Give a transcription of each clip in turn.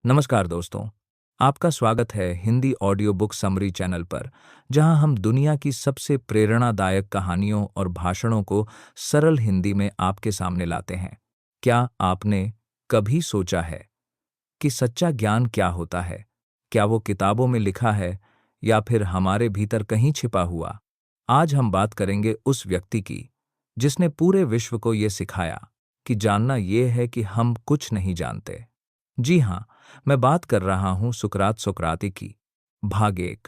नमस्कार दोस्तों, आपका स्वागत है Hindi audio book summary channel पर, जहां हम दुनिया की सबसे प्रेरणादायक कहानियों और भाषणों को सरल हिंदी में आपके सामने लाते हैं। क्या आपने कभी सोचा है कि सच्चा ज्ञान क्या होता है? क्या वो किताबों में लिखा है या फिर हमारे भीतर कहीं छिपा हुआ? आज हम बात करेंगे उस व्यक्ति की जिसने पूरे विश्व को ये सिखाया कि जानना ये है कि हम कुछ नहीं जानते। जी हाँ, मैं बात कर रहा हूं सुकराती की। भाग एक।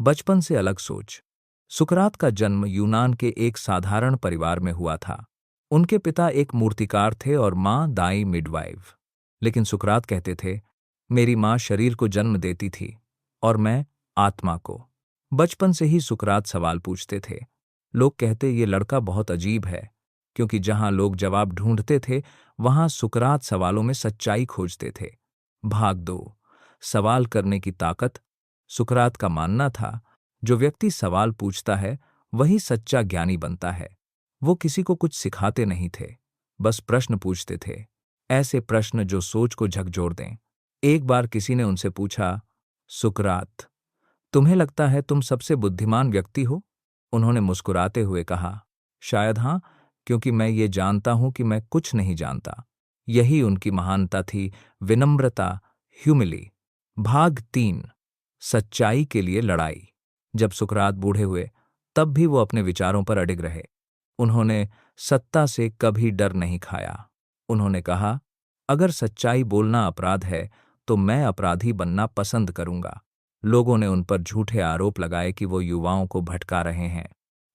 बचपन से अलग सोच। सुकरात का जन्म यूनान के एक साधारण परिवार में हुआ था। उनके पिता एक मूर्तिकार थे और माँ दाई मिडवाइफ। लेकिन सुकरात कहते थे, मेरी माँ शरीर को जन्म देती थी और मैं आत्मा को। बचपन से ही सुकरात सवाल पूछते थे। लोग कहते ये लड़का बहुत अजीब है, क्योंकि जहां लोग जवाब ढूंढते थे वहां सुकरात सवालों में सच्चाई खोजते थे। भाग दो। सवाल करने की ताकत। सुकरात का मानना था, जो व्यक्ति सवाल पूछता है वही सच्चा ज्ञानी बनता है। वो किसी को कुछ सिखाते नहीं थे, बस प्रश्न पूछते थे, ऐसे प्रश्न जो सोच को झकझोर दें। एक बार किसी ने उनसे पूछा, सुकरात, तुम्हें लगता है तुम सबसे बुद्धिमान व्यक्ति हो? उन्होंने मुस्कुराते हुए कहा, शायद हाँ, क्योंकि मैं ये जानता हूं कि मैं कुछ नहीं जानता। यही उनकी महानता थी, विनम्रता, ह्यूमिली। भाग तीन। सच्चाई के लिए लड़ाई। जब सुकरात बूढ़े हुए, तब भी वो अपने विचारों पर अडिग रहे। उन्होंने सत्ता से कभी डर नहीं खाया। उन्होंने कहा, अगर सच्चाई बोलना अपराध है, तो मैं अपराधी बनना पसंद करूंगा। लोगों ने उन पर झूठे आरोप लगाए कि वो युवाओं को भटका रहे हैं,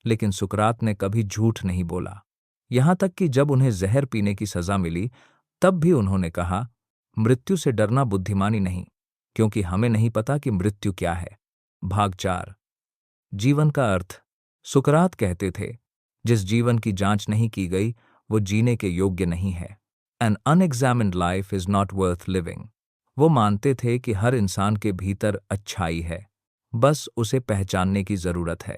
लेकिन सुकरात ने कभी झूठ नहीं बोला। यहां तक कि जब उन्हें जहर पीने की सजा मिली, तब भी उन्होंने कहा, मृत्यु से डरना बुद्धिमानी नहीं, क्योंकि हमें नहीं पता कि मृत्यु क्या है। भाग चार। जीवन का अर्थ। सुकरात कहते थे, जिस जीवन की जांच नहीं की गई वो जीने के योग्य नहीं है। An unexamined life is not worth living. वो मानते थे कि हर इंसान के भीतर अच्छाई है, बस उसे पहचानने की जरूरत है।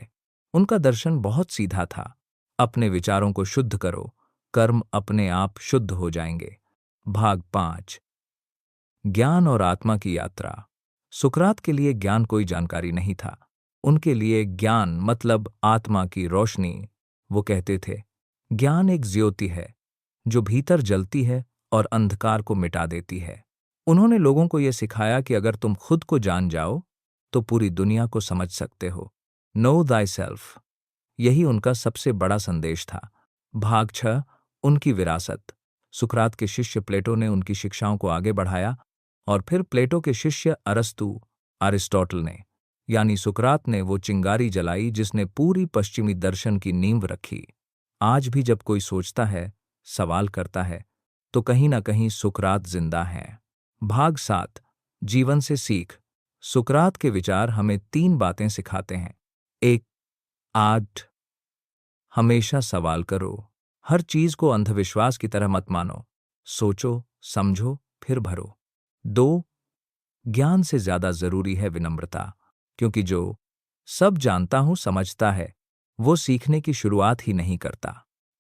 उनका दर्शन बहुत सीधा था, अपने विचारों को शुद्ध करो, कर्म अपने आप शुद्ध हो जाएंगे। भाग पांच। ज्ञान और आत्मा की यात्रा। सुकरात के लिए ज्ञान कोई जानकारी नहीं था। उनके लिए ज्ञान मतलब आत्मा की रोशनी। वो कहते थे, ज्ञान एक ज्योति है जो भीतर जलती है और अंधकार को मिटा देती है। उन्होंने लोगों को यह सिखाया कि अगर तुम खुद को जान जाओ तो पूरी दुनिया को समझ सकते हो। No thy self. यही उनका सबसे बड़ा संदेश था। भाग छह। उनकी विरासत। सुकरात के शिष्य प्लेटो ने उनकी शिक्षाओं को आगे बढ़ाया, और फिर प्लेटो के शिष्य अरस्तु, अरिस्टोटल ने, यानी सुकरात ने वो चिंगारी जलाई जिसने पूरी पश्चिमी दर्शन की नींव रखी। आज भी जब कोई सोचता है, सवाल करता है, तो कहीं ना कहीं सुकरात जिंदा हैं। भाग सात। जीवन से सीख। सुकरात के विचार हमें तीन बातें सिखाते हैं। एक, आठ, हमेशा सवाल करो। हर चीज को अंधविश्वास की तरह मत मानो। सोचो, समझो, फिर भरो। दो, ज्ञान से ज्यादा जरूरी है विनम्रता, क्योंकि जो सब जानता हूं समझता है, वो सीखने की शुरुआत ही नहीं करता।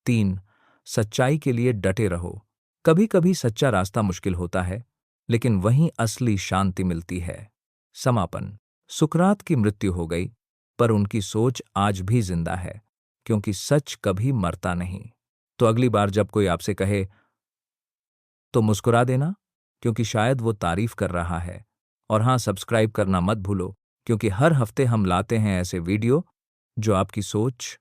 तीन, सच्चाई के लिए डटे रहो। कभी कभी सच्चा रास्ता मुश्किल होता है, लेकिन वहीं असली शांति मिलती है। समापन। सुकरात की मृत्यु हो गई, पर उनकी सोच आज भी जिंदा है, क्योंकि सच कभी मरता नहीं। तो अगली बार जब कोई आपसे कहे, तो मुस्कुरा देना, क्योंकि शायद वो तारीफ कर रहा है। और हाँ, सब्सक्राइब करना मत भूलो, क्योंकि हर हफ्ते हम लाते हैं ऐसे वीडियो जो आपकी सोच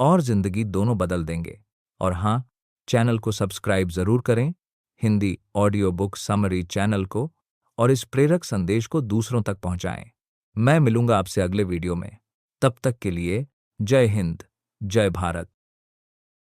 और जिंदगी दोनों बदल देंगे। और हाँ, चैनल को सब्सक्राइब जरूर करें, Hindi audio book summary channel को, और इस प्रेरक संदेश को दूसरों तक पहुंचाएं। मैं मिलूंगा आपसे अगले वीडियो में। तब तक के लिए जय हिंद, जय भारत।